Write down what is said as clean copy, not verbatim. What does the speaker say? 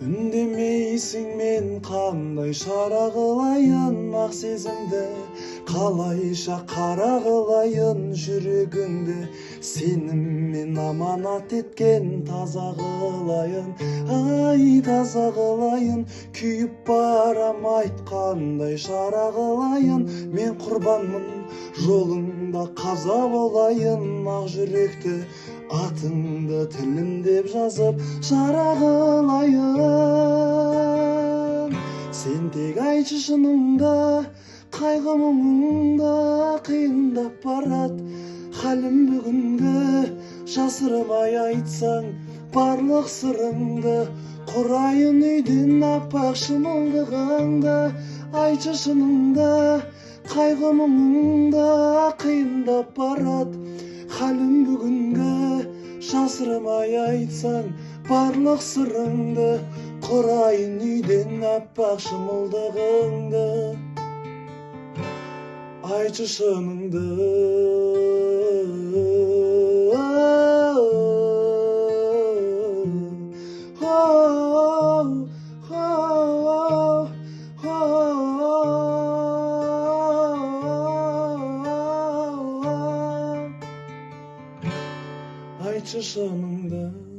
Үндемейсің, мен қандай шара қылайын, ақ сезімді қалайша қара қылайын, жүрегіңді сеніммен аманат еткен таза қылайын, ай таза қылайын. Күйіп барам, айтқандай шара қылайын, мен құрбанмын жолыңда қаза болайын, ақ жүректі атыңды тілім деп жазып жара қылайын. Сен тек айтшы шыныңда, қайғы мұңыңда қиындап барат халім бүгінгі. Жасырмай айтсаң барлық сырыңды, құрайын үйден аппақ шымылдығыңды. Айтшы шыныңда, қайғы мұңыңда қиындап барат халім бүгінгі. Жасырмай айтсаң барлық сырыңды, құрайын үйден аппақ шымылдығыңды. Айтшы шыныңды. Айтшы шыныңды.